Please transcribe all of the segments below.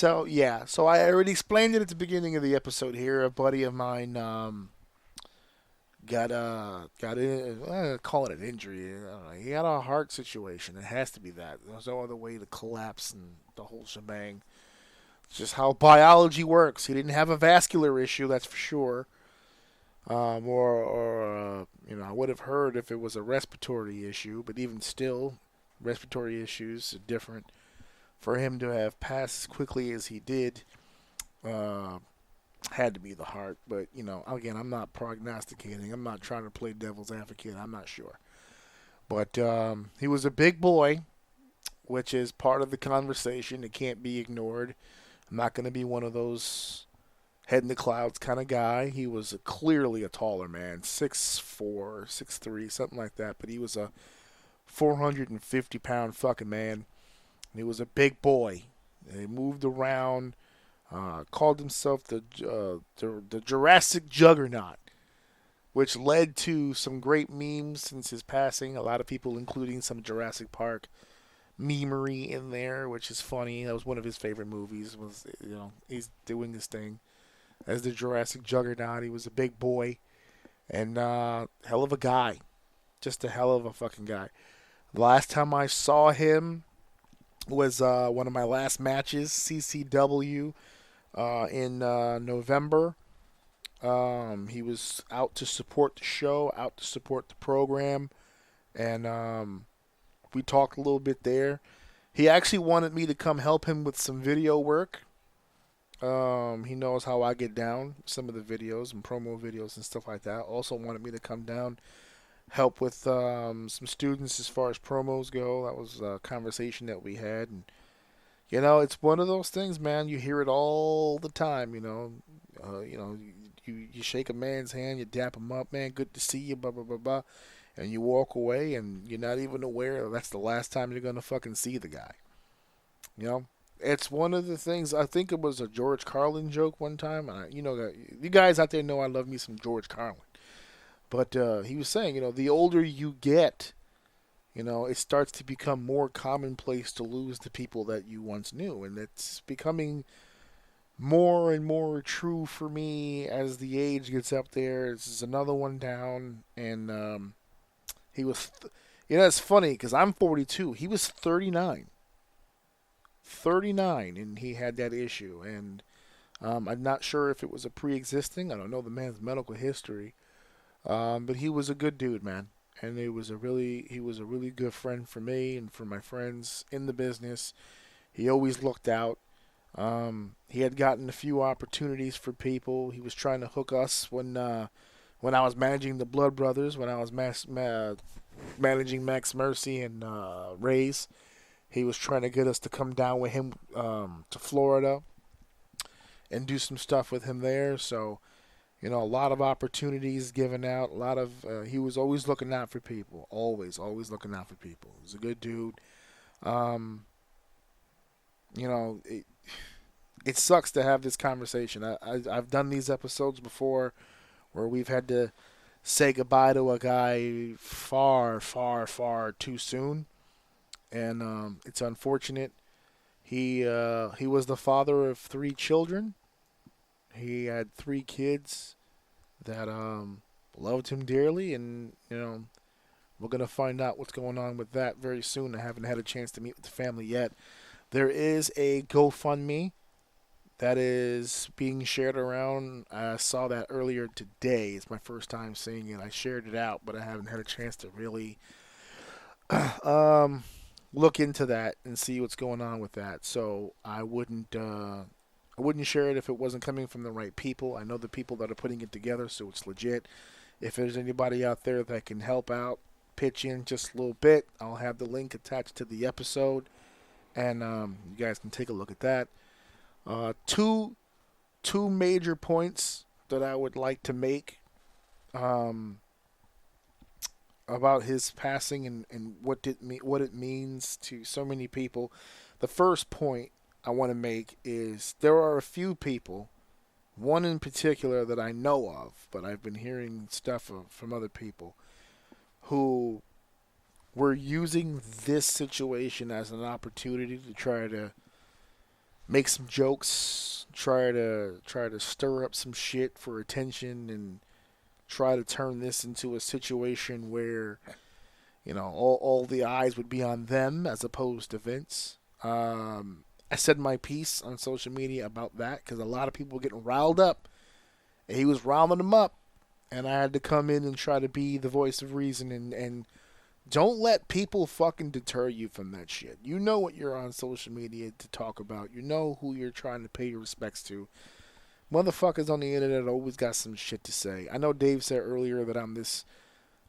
So yeah, so I already explained it at the beginning of the episode here. A buddy of mine got in, call it an injury. I don't know. He had a heart situation. It has to be that. There's no other way to collapse and the whole shebang. It's just how biology works. He didn't have a vascular issue, that's for sure. I would have heard if it was a respiratory issue, but even still, respiratory issues are different. For him to have passed as quickly as he did, uh, had to be the heart. But again, I'm not prognosticating. I'm not trying to play devil's advocate. I'm not sure. But he was a big boy, which is part of the conversation. It can't be ignored. I'm not going to be one of those head in the clouds kind of guy. He was clearly a taller man, 6'4", 6'3", something like that. But he was a 450-pound fucking man. He was a big boy. He moved around. Called himself the Jurassic Juggernaut, which led to some great memes since his passing. A lot of people, including some Jurassic Park memery in there, which is funny. That was one of his favorite movies. Was he's doing this thing as the Jurassic Juggernaut. He was a big boy and hell of a guy, just a hell of a fucking guy. The last time I saw him was one of my last matches, CCW, in November. He was out to support the show, out to support the program, and we talked a little bit there. He actually wanted me to come help him with some video work. He knows how I get down, some of the videos and promo videos and stuff like that. Also wanted me to come down, help with some students as far as promos go. That was a conversation that we had, and it's one of those things, man. You hear it all the time. You shake a man's hand, you dap him up, man. Good to see you, blah blah blah blah, and you walk away, and you're not even aware that's the last time you're gonna fucking see the guy. It's one of the things. I think it was a George Carlin joke one time. You guys out there know I love me some George Carlin, but he was saying, the older you get, it starts to become more commonplace to lose the people that you once knew. And it's becoming more and more true for me as the age gets up there. This is another one down. And he was, it's funny because I'm 42. He was 39. 39, and he had that issue. And I'm not sure if it was a pre-existing. I don't know the man's medical history. But he was a good dude, man. And he was a really good friend for me and for my friends in the business. He always looked out. He had gotten a few opportunities for people. He was trying to hook us when I was managing the Blood Brothers, when I was managing Max Mercy and Ray's. He was trying to get us to come down with him to Florida and do some stuff with him there. So, a lot of opportunities given out. A lot of he was always looking out for people. Always looking out for people. He was a good dude. It sucks to have this conversation. I've done these episodes before where we've had to say goodbye to a guy far, far, far too soon, and it's unfortunate. He was the father of 3 children. He had 3 kids that loved him dearly, and we're gonna find out what's going on with that very soon. I haven't had a chance to meet with the family yet. There is a GoFundMe that is being shared around. I saw that earlier today. It's my first time seeing it. I shared it out, but I haven't had a chance to really look into that and see what's going on with that. So I wouldn't share it if it wasn't coming from the right people. I know the people that are putting it together, so it's legit. If there's anybody out there that can help out, pitch in just a little bit, I'll have the link attached to the episode, and you guys can take a look at that. Two major points that I would like to make about his passing and what it means to so many people. The first point I want to make is there are a few people, one in particular that I know of, but I've been hearing stuff from other people, who were using this situation as an opportunity to try to make some jokes, try to stir up some shit for attention, and try to turn this into a situation where all the eyes would be on them as opposed to Vince. I said my piece on social media about that because a lot of people were getting riled up, and he was riling them up, and I had to come in and try to be the voice of reason and don't let people fucking deter you from that shit. You know what you're on social media to talk about. You know who you're trying to pay your respects to. Motherfuckers on the internet always got some shit to say. I know Dave said earlier that I'm this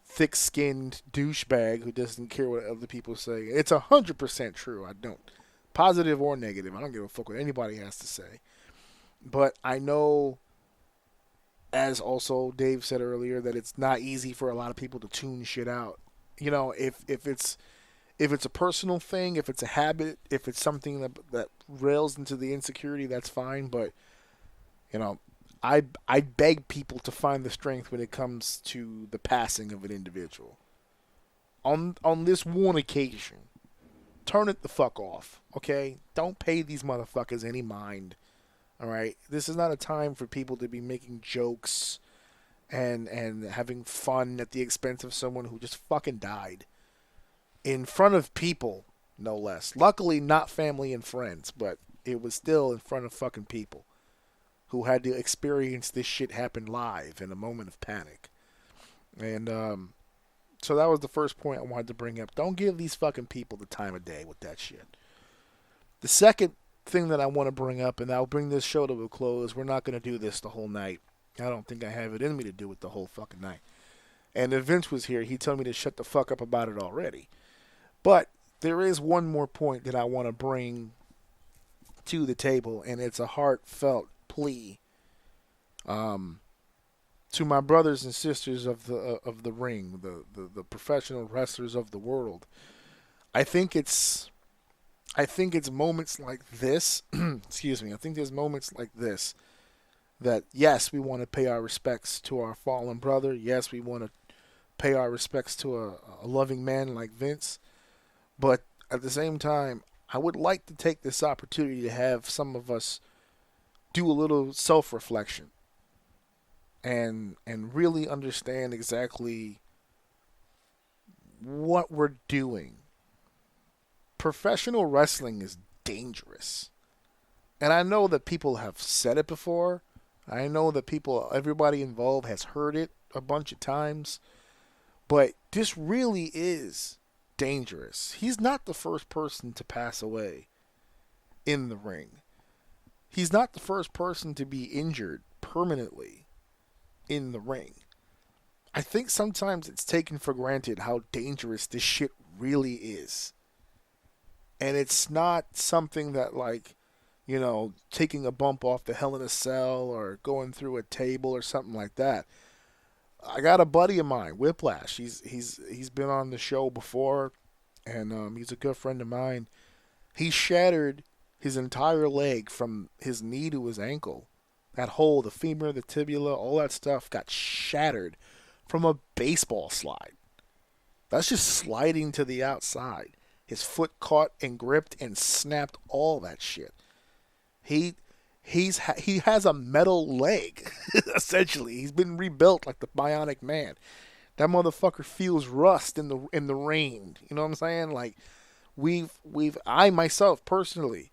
thick-skinned douchebag who doesn't care what other people say. It's 100% true. I don't. Positive or negative. I don't give a fuck what anybody has to say. But I know, as also Dave said earlier, that it's not easy for a lot of people to tune shit out. If it's a personal thing, if it's a habit, if it's something that rails into the insecurity, that's fine. But I beg people to find the strength when it comes to the passing of an individual. On this one occasion, turn it the fuck off, okay? Don't pay these motherfuckers any mind, all right? This is not a time for people to be making jokes and having fun at the expense of someone who just fucking died. In front of people, no less. Luckily, not family and friends, but it was still in front of fucking people who had to experience this shit happen live in a moment of panic. And so that was the first point I wanted to bring up. Don't give these fucking people the time of day with that shit. The second thing that I want to bring up, and I'll bring this show to a close, we're not going to do this the whole night. I don't think I have it in me to do it the whole fucking night. And if Vince was here, he'd tell me to shut the fuck up about it already. But there is one more point that I want to bring to the table, and it's a heartfelt plea to my brothers and sisters of the ring, the professional wrestlers of the world. I think it's moments like this. Excuse me. I think there's moments like this that, yes, we want to pay our respects to our fallen brother. Yes, we want to pay our respects to a loving man like Vince. But at the same time, I would like to take this opportunity to have some of us do a little self-reflection and really understand exactly what we're doing. Professional wrestling is dangerous. And I know that people have said it before. I know that everybody involved has heard it a bunch of times. But this really is dangerous. He's not the first person to pass away in the ring. He's not the first person to be injured permanently in the ring. I think sometimes it's taken for granted how dangerous this shit really is. And it's not something that, like, taking a bump off the Hell in a Cell or going through a table or something like that. I got a buddy of mine, Whiplash. He's been on the show before, and he's a good friend of mine. He shattered his entire leg from his knee to his ankle. That hole, the femur, the tibia, all that stuff got shattered from a baseball slide. That's just sliding to the outside. His foot caught and gripped and snapped all that shit. He has a metal leg, essentially. He's been rebuilt like the Bionic Man. That motherfucker feels rust in the rain. You know what I'm saying? Like, I myself personally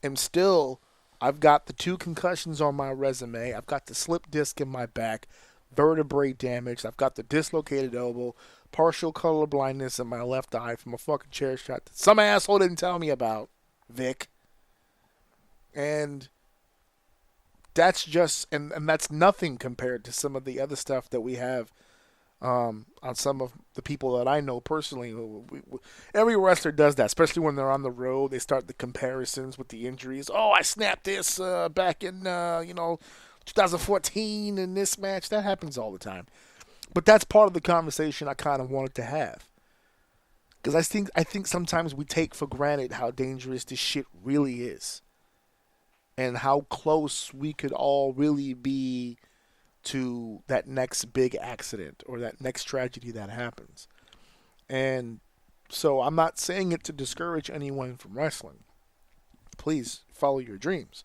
am still, I've got the 2 concussions on my resume. I've got the slip disc in my back, vertebrae damage. I've got the dislocated elbow, partial color blindness in my left eye from a fucking chair shot that some asshole didn't tell me about, Vic. And that's just, and that's nothing compared to some of the other stuff that we have on some of the people that I know personally. Every wrestler does that, especially when they're on the road. They start the comparisons with the injuries. Oh, I snapped this back in 2014 in this match. That happens all the time. But that's part of the conversation I kind of wanted to have. Because I think sometimes we take for granted how dangerous this shit really is. And how close we could all really be to that next big accident or that next tragedy that happens. And so I'm not saying it to discourage anyone from wrestling. please follow your dreams.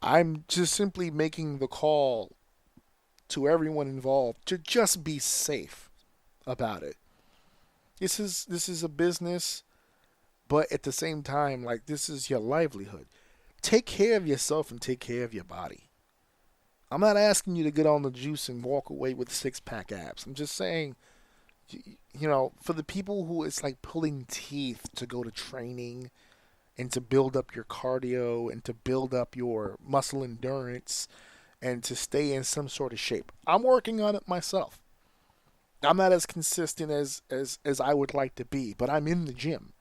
I'm just simply making the call to everyone involved to just be safe about it. This is a business, but at the same time, like, this is your livelihood. Take care of yourself and take care of your body. I'm not asking you to get on the juice and walk away with six pack abs. I'm just saying, for the people who it's like pulling teeth to go to training and to build up your cardio and to build up your muscle endurance and to stay in some sort of shape. I'm working on it myself. I'm not as consistent as I would like to be, but I'm in the gym.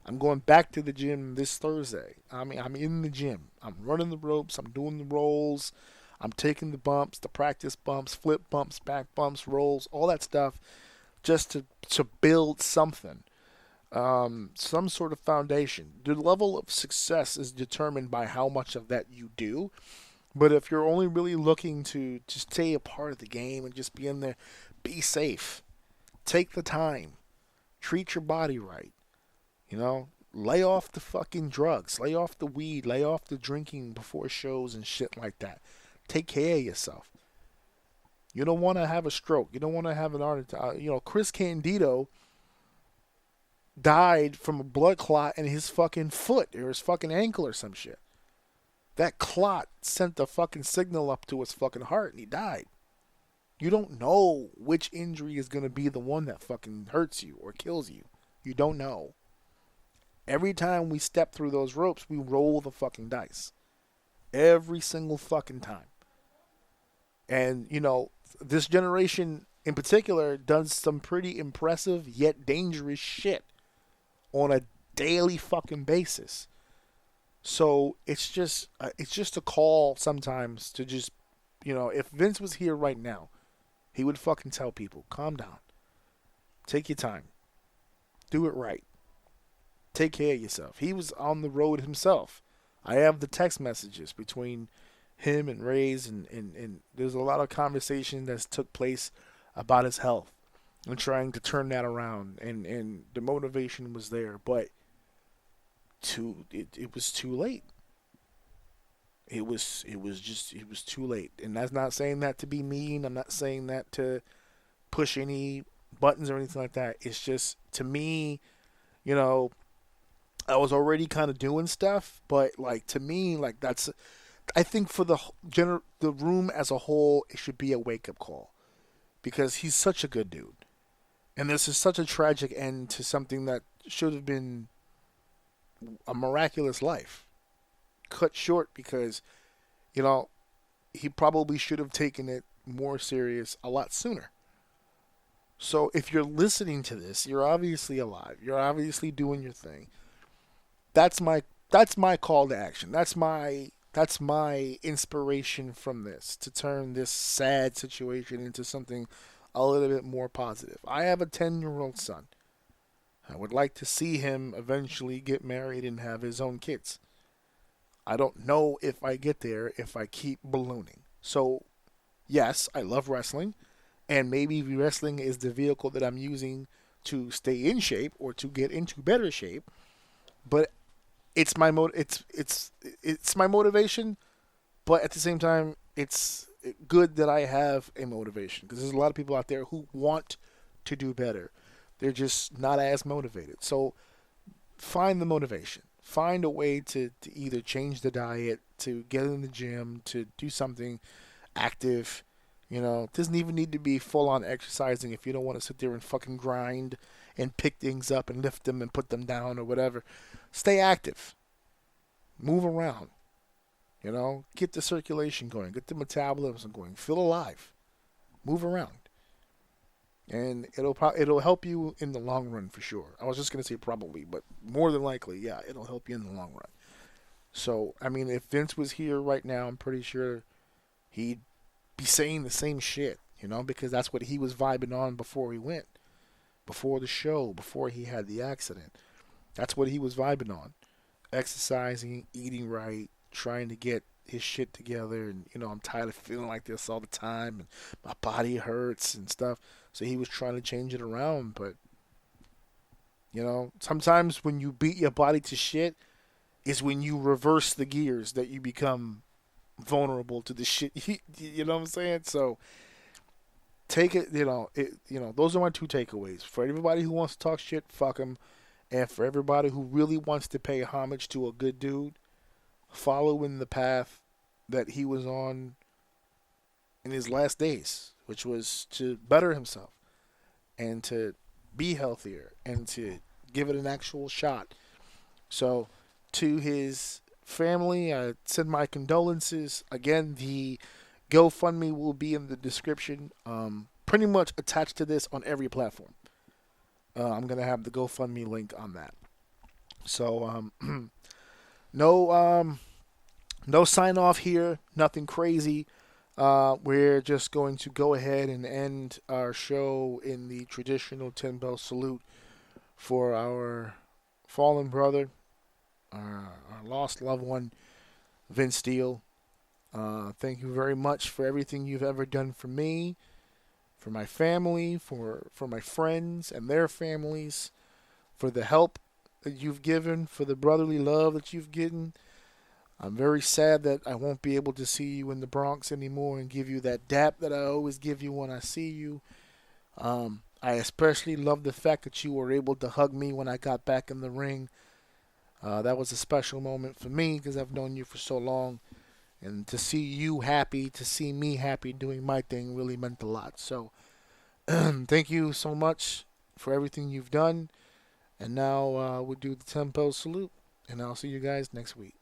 I'm going back to the gym this Thursday. I'm in the gym. I'm running the ropes. I'm doing the rolls. I'm taking the bumps, the practice bumps, flip bumps, back bumps, rolls, all that stuff, just to build something, some sort of foundation. The level of success is determined by how much of that you do. But if you're only really looking to just stay a part of the game and just be in there, be safe. Take the time. Treat your body right. Lay off the fucking drugs. Lay off the weed. Lay off the drinking before shows and shit like that. Take care of yourself. You don't want to have a stroke. You don't want to have an heart attack. Chris Candido died from a blood clot in his fucking foot or his fucking ankle or some shit. That clot sent the fucking signal up to his fucking heart and he died. You don't know which injury is going to be the one that fucking hurts you or kills you. You don't know. Every time we step through those ropes, we roll the fucking dice. Every single fucking time. And, this generation in particular does some pretty impressive yet dangerous shit on a daily fucking basis. So it's just a call sometimes to just, if Vince was here right now, he would fucking tell people, calm down. Take your time. Do it right. Take care of yourself. He was on the road himself. I have the text messages between him and Ray's, and there's a lot of conversation that's took place about his health and trying to turn that around, and the motivation was there, but it was too late. It was too late. And that's not saying that to be mean. I'm not saying that to push any buttons or anything like that. It's just, to me, I was already kind of doing stuff, but like, to me, like, that's, I think for the room as a whole, it should be a wake up call, because he's such a good dude, and this is such a tragic end to something that should have been a miraculous life, cut short because, he probably should have taken it more serious a lot sooner. So if you're listening to this, you're obviously alive. You're obviously doing your thing. That's my call to action. That's my inspiration from this, to turn this sad situation into something a little bit more positive. I have a 10-year-old son. I would like to see him eventually get married and have his own kids. I don't know if I get there if I keep ballooning. So, yes, I love wrestling, and maybe wrestling is the vehicle that I'm using to stay in shape or to get into better shape. But it's my it's my motivation, but at the same time, it's good that I have a motivation, because there's a lot of people out there who want to do better. They're just not as motivated. So find the motivation. Find a way to either change the diet, to get in the gym, to do something active. It doesn't even need to be full-on exercising if you don't want to sit there and fucking grind and pick things up and lift them and put them down or whatever. Stay active. Move around. Get the circulation going. Get the metabolism going. Feel alive. Move around. And it'll help you in the long run for sure. I was just going to say probably, but more than likely, yeah, it'll help you in the long run. So, I mean, if Vince was here right now, I'm pretty sure he'd be saying the same shit, because that's what he was vibing on before he went. Before the show, before he had the accident. That's what he was vibing on. Exercising, eating right, trying to get his shit together, and I'm tired of feeling like this all the time, and my body hurts and stuff. So he was trying to change it around, but sometimes when you beat your body to shit, is when you reverse the gears that you become vulnerable to the shit. You know what I'm saying? So take it. Those are my two takeaways. For everybody who wants to talk shit, fuck him. And for everybody who really wants to pay homage to a good dude, follow in the path that he was on in his last days, which was to better himself and to be healthier and to give it an actual shot. So, to his family, I send my condolences. Again, the GoFundMe will be in the description. Pretty much attached to this on every platform. I'm gonna have the GoFundMe link on that. So, no, no sign off here. Nothing crazy. We're just going to go ahead and end our show in the traditional 10 bell salute for our fallen brother, our lost loved one, Vince Steele. Thank you very much for everything you've ever done for me, for my family, for my friends and their families, for the help that you've given, for the brotherly love that you've given. I'm very sad that I won't be able to see you in the Bronx anymore and give you that dap that I always give you when I see you. I especially love the fact that you were able to hug me when I got back in the ring. That was a special moment for me because I've known you for so long. And to see you happy, to see me happy doing my thing really meant a lot. So thank you so much for everything you've done. And now we'll do the 10 bell salute. And I'll see you guys next week.